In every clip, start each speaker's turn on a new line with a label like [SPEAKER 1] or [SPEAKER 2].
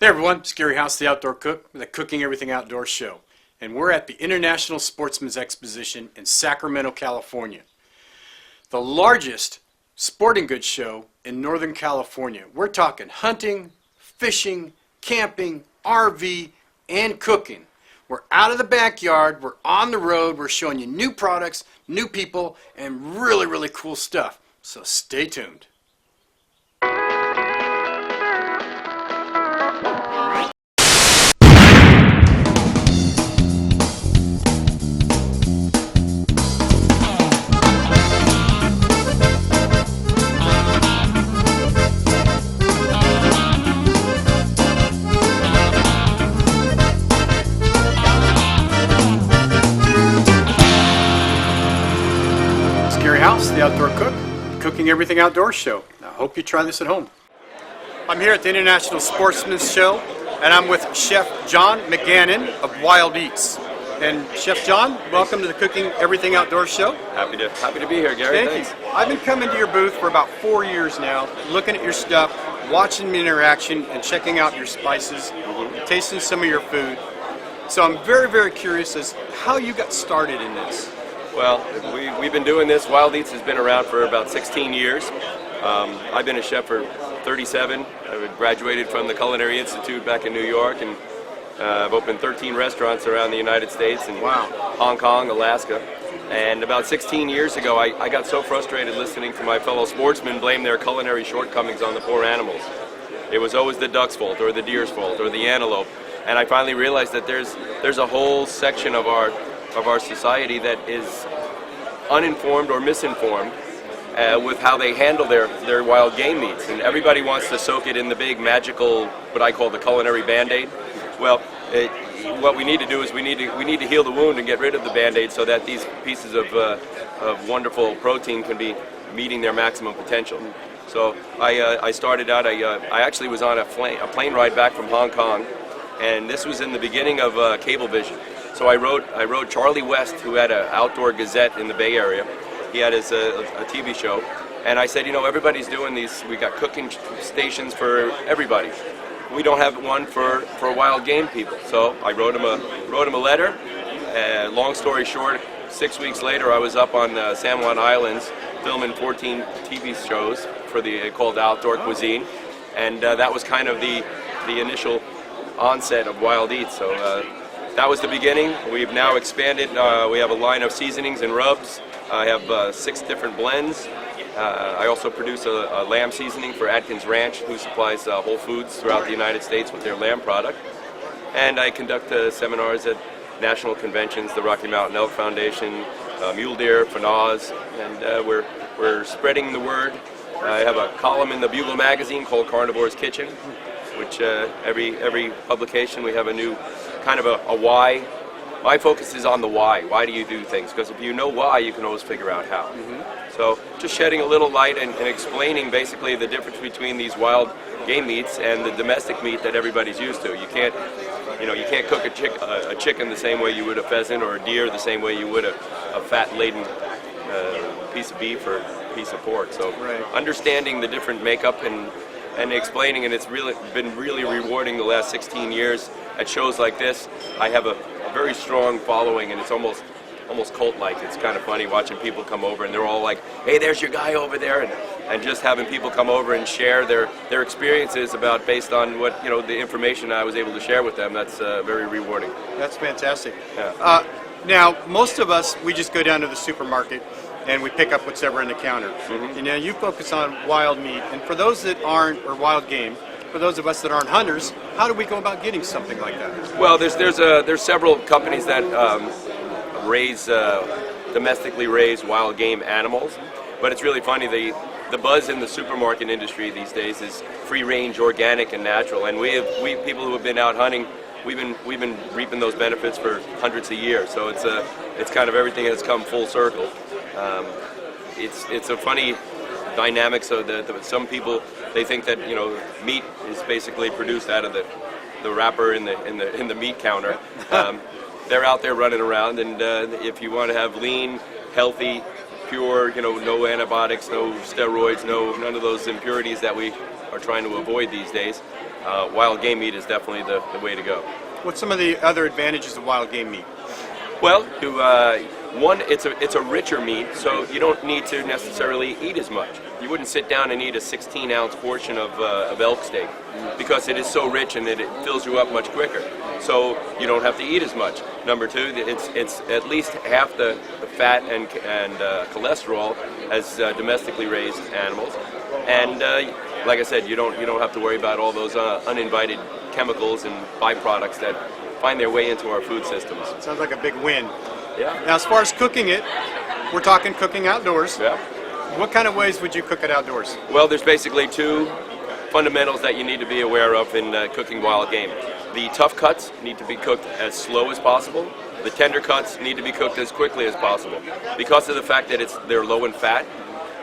[SPEAKER 1] Hey everyone, it's Gary House, the Outdoor Cook, with the Cooking Everything Outdoors show. And we're at the International Sportsman's Exposition in Sacramento, California. The largest sporting goods show in Northern California. We're talking hunting, fishing, camping, RV, and cooking. We're out of the backyard, we're on the road, we're showing you new products, new people, and really, really cool stuff. So stay tuned. House, the Outdoor Cook, Cooking Everything Outdoors show. I hope you try this at home. I'm here at the International Sportsman's Show, and I'm with Chef John McGannon of WildEats. And Chef John, welcome to the Cooking Everything Outdoors show.
[SPEAKER 2] Happy to be here, Gary.
[SPEAKER 1] Thank you. I've been coming to your booth for about 4 years now, looking at your stuff, watching the interaction, and checking out your spices, tasting some of your food. So I'm very, very curious as how you got started in this.
[SPEAKER 2] Well, we've been doing this. WildEats has been around for about 16 years. I've been a chef for 37. I graduated from the Culinary Institute back in New York, and I've opened 13 restaurants around the United States and Hong Kong, Alaska. And about 16 years ago, I got so frustrated listening to my fellow sportsmen blame their culinary shortcomings on the poor animals. It was always the duck's fault, or the deer's fault, or the antelope. And I finally realized that there's a whole section of our society that is uninformed or misinformed with how they handle their wild game meats, and everybody wants to soak it in the big magical, what I call the culinary Band-Aid. Well, what we need to do is we need to heal the wound and get rid of the Band-Aid so that these pieces of wonderful protein can be meeting their maximum potential. So I started out. I actually was on a plane ride back from Hong Kong, and this was in the beginning of Cablevision. So I wrote Charlie West, who had an outdoor gazette in the Bay Area. He had a TV show, and I said, you know, everybody's doing these. We got cooking stations for everybody. We don't have one for wild game people. So I wrote him a letter. Long story short, 6 weeks later, I was up on San Juan Islands filming 14 TV shows called Outdoor Cuisine, and that was kind of the initial onset of WildEats. So. That was the beginning. We've now expanded. We have a line of seasonings and rubs. I have 6 different blends. I also produce a lamb seasoning for Atkins Ranch, who supplies Whole Foods throughout the United States with their lamb product. And I conduct seminars at national conventions, the Rocky Mountain Elk Foundation, Mule Deer, FNAWS, and we're spreading the word. I have a column in the Bugle magazine called Carnivore's Kitchen, which every publication we have a new kind of a why. My focus is on the why. Why do you do things? Because if you know why, you can always figure out how. So just shedding a little light and explaining basically the difference between these wild game meats and the domestic meat that everybody's used to. You can't cook a chicken the same way you would a pheasant, or a deer the same way you would a fat-laden piece of beef or piece of pork. So understanding the different makeup and explaining, and it's been really rewarding the last 16 years at shows like this. I have a very strong following, and it's almost cult-like. It's kind of funny watching people come over, and they're all like, "Hey, there's your guy over there," and just having people come over and share their experiences based on what the information I was able to share with them. That's very rewarding.
[SPEAKER 1] That's fantastic.
[SPEAKER 2] Yeah.
[SPEAKER 1] Now, most of us, we just go down to the supermarket and we pick up whatever in the counter. You focus on wild meat, and for those that aren't, or wild game, for those of us that aren't hunters, how do we go about getting something like that?
[SPEAKER 2] Well, there's several companies that raise domestically raised wild game animals, but it's really funny. The buzz in the supermarket industry these days is free-range, organic, and natural, and we people who have been out hunting. We've been reaping those benefits for hundreds of years. So it's kind of everything has come full circle. It's a funny dynamic. So that some people, they think that meat is basically produced out of the wrapper in the meat counter. They're out there running around, and if you want to have lean, healthy, pure, no antibiotics, no steroids, none of those impurities that we are trying to avoid these days, wild game meat is definitely the way to go.
[SPEAKER 1] What's some of the other advantages of wild game meat?
[SPEAKER 2] Well, one, it's a richer meat, so you don't need to necessarily eat as much. You wouldn't sit down and eat a 16-ounce portion of elk steak because it is so rich and it fills you up much quicker. So you don't have to eat as much. Number two, it's at least half the fat and cholesterol as domestically raised animals. And like I said, you don't have to worry about all those uninvited chemicals and byproducts that find their way into our food systems.
[SPEAKER 1] Sounds like a big win.
[SPEAKER 2] Yeah.
[SPEAKER 1] Now, as far as cooking it, we're talking cooking outdoors.
[SPEAKER 2] Yeah.
[SPEAKER 1] What kind of ways would you cook it outdoors?
[SPEAKER 2] Well, there's basically two fundamentals that you need to be aware of in cooking wild game. The tough cuts need to be cooked as slow as possible. The tender cuts need to be cooked as quickly as possible. Because of the fact that they're low in fat,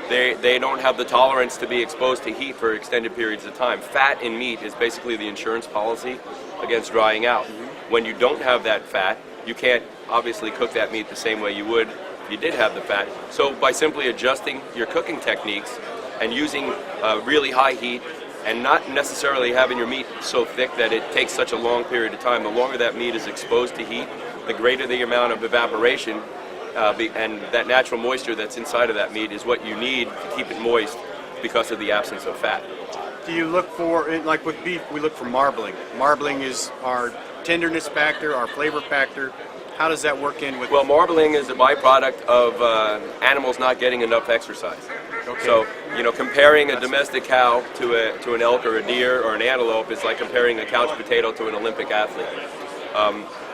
[SPEAKER 2] they don't have the tolerance to be exposed to heat for extended periods of time. Fat in meat is basically the insurance policy against drying out. When you don't have that fat, you can't obviously cook that meat the same way you would if you did have the fat. So by simply adjusting your cooking techniques and using really high heat and not necessarily having your meat so thick that it takes such a long period of time, the longer that meat is exposed to heat, the greater the amount of evaporation and that natural moisture that's inside of that meat is what you need to keep it moist because of the absence of fat.
[SPEAKER 1] Do you look for, like with beef, we look for marbling. Marbling is our tenderness factor, our flavor factor. How does that work in with?
[SPEAKER 2] Well, marbling is a byproduct of animals not getting enough exercise.
[SPEAKER 1] Okay.
[SPEAKER 2] So, comparing a domestic cow to an elk or a deer or an antelope is like comparing a couch potato to an Olympic athlete.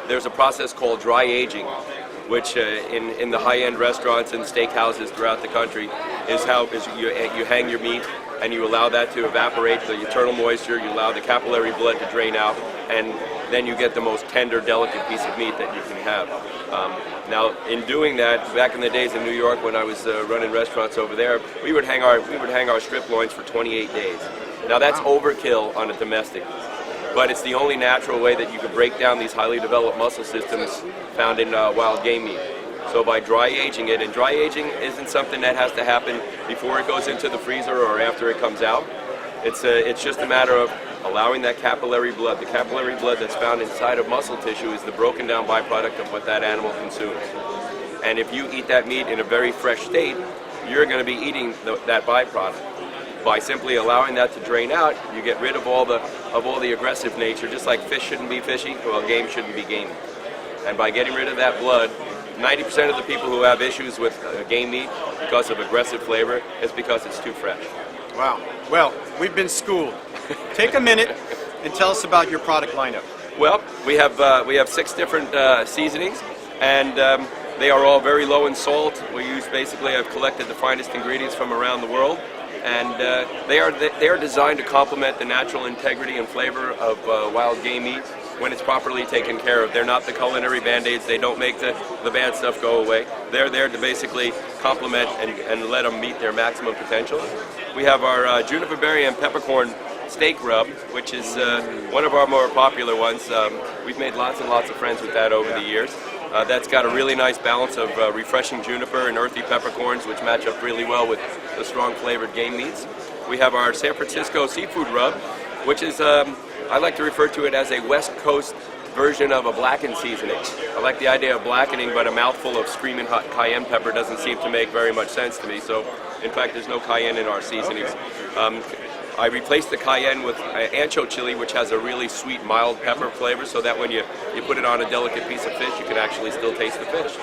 [SPEAKER 2] There's a process called dry aging, which in the high-end restaurants and steakhouses throughout the country is you hang your meat and you allow that to evaporate the eternal moisture, you allow the capillary blood to drain out, and then you get the most tender, delicate piece of meat that you can have. Now, in doing that, back in the days in New York when I was running restaurants over there, we would hang our strip loins for 28 days. Now that's overkill on a domestic, but it's the only natural way that you can break down these highly developed muscle systems found in wild game meat. So by dry aging it, and dry aging isn't something that has to happen before it goes into the freezer or after it comes out. It's just a matter of allowing that capillary blood. The capillary blood that's found inside of muscle tissue is the broken down byproduct of what that animal consumes. And if you eat that meat in a very fresh state, you're going to be eating that byproduct. By simply allowing that to drain out, you get rid of all the aggressive nature. Just like fish shouldn't be fishy, well, game shouldn't be gamey. And by getting rid of that blood, 90% of the people who have issues with game meat because of aggressive flavor is because it's too fresh.
[SPEAKER 1] Wow. Well, we've been schooled. Take a minute and tell us about your product lineup.
[SPEAKER 2] Well, we have 6 different seasonings, and they are all very low in salt. I've collected the finest ingredients from around the world, and they are designed to complement the natural integrity and flavor of wild game meat when it's properly taken care of. They're not the culinary band-aids. They don't make the bad stuff go away. They're there to basically complement and let them meet their maximum potential. We have our juniper berry and peppercorn steak rub, which is one of our more popular ones. We've made lots and lots of friends with that over the years. That's got a really nice balance of refreshing juniper and earthy peppercorns, which match up really well with the strong flavored game meats. We have our San Francisco seafood rub, which is I like to refer to it as a West Coast version of a blackened seasoning. I like the idea of blackening, but a mouthful of screaming hot cayenne pepper doesn't seem to make very much sense to me. So, in fact, there's no cayenne in our seasonings. I replaced the cayenne with ancho chili, which has a really sweet, mild pepper flavor, so that when you put it on a delicate piece of fish, you can actually still taste the fish.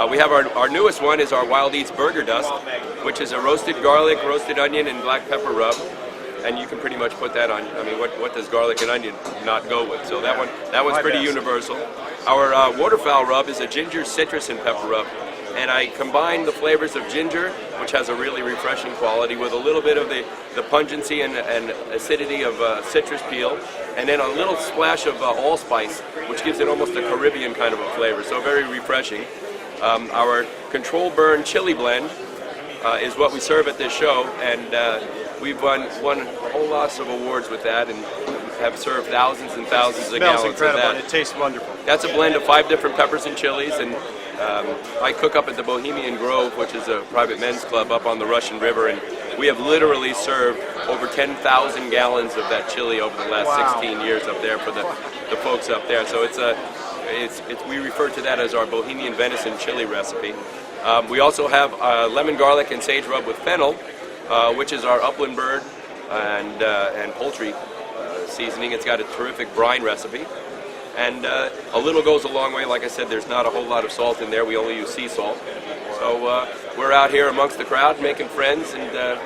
[SPEAKER 2] We have our newest one is our WildEats Burger Dust, which is a roasted garlic, roasted onion, and black pepper rub. And you can pretty much put that on. I mean, what does garlic and onion not go with? So that one's pretty universal. Our waterfowl rub is a ginger, citrus, and pepper rub. And I combine the flavors of ginger, which has a really refreshing quality, with a little bit of the pungency and acidity of citrus peel, and then a little splash of allspice, which gives it almost a Caribbean kind of a flavor. So very refreshing. Our control burn chili blend is what we serve at this show, and we've won a whole lot of awards with that, and have served thousands and thousands of gallons of that.
[SPEAKER 1] Smells incredible, and it tastes wonderful.
[SPEAKER 2] That's a blend of 5 different peppers and chilies, and I cook up at the Bohemian Grove, which is a private men's club up on the Russian River in we have literally served over 10,000 gallons of that chili over the last
[SPEAKER 1] Wow.
[SPEAKER 2] 16 years up there for the folks up there. So we refer to that as our Bohemian venison chili recipe. We also have lemon, garlic, and sage rub with fennel, which is our upland bird and poultry seasoning. It's got a terrific brine recipe. And a little goes a long way. Like I said, there's not a whole lot of salt in there. We only use sea salt. So we're out here amongst the crowd making friends and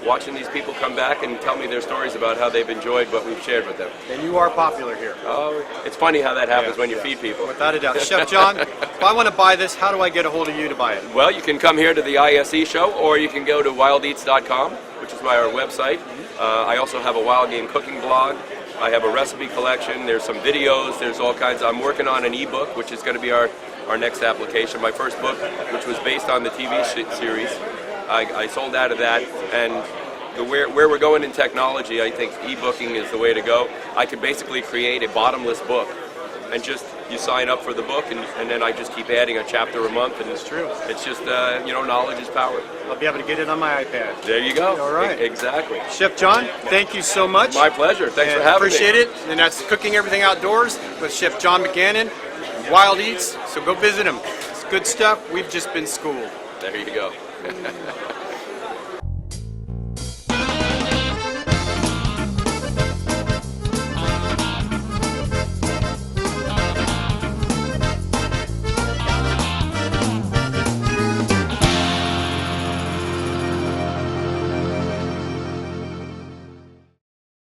[SPEAKER 2] watching these people come back and tell me their stories about how they've enjoyed what we've shared with them.
[SPEAKER 1] And you are popular here.
[SPEAKER 2] Oh, it's funny how that happens when you
[SPEAKER 1] Yeah.
[SPEAKER 2] feed people.
[SPEAKER 1] Without a doubt. Chef John, if I want to buy this, how do I get a hold of you to buy it?
[SPEAKER 2] Well, you can come here to the ISE show, or you can go to wildeats.com, which is our website. I also have a wild game cooking blog. I have a recipe collection. There's some videos. There's all kinds. I'm working on an ebook, which is going to be our next application. My first book, which was based on the TV series, I sold out of that. And where we're going in technology, I think ebooking is the way to go. I could basically create a bottomless book, and just you sign up for the book, and then I just keep adding a chapter a month. And
[SPEAKER 1] It's true.
[SPEAKER 2] It's just knowledge is power.
[SPEAKER 1] I'll be able to get it on my iPad.
[SPEAKER 2] There you go.
[SPEAKER 1] All right.
[SPEAKER 2] Exactly.
[SPEAKER 1] Chef John, thank you so much.
[SPEAKER 2] My pleasure. Thanks for
[SPEAKER 1] And
[SPEAKER 2] having
[SPEAKER 1] appreciate
[SPEAKER 2] me.
[SPEAKER 1] it. And that's Cooking Everything Outdoors with Chef John McGannon, Wild Eats. So go visit him. It's good stuff. We've just been schooled.
[SPEAKER 2] There you go.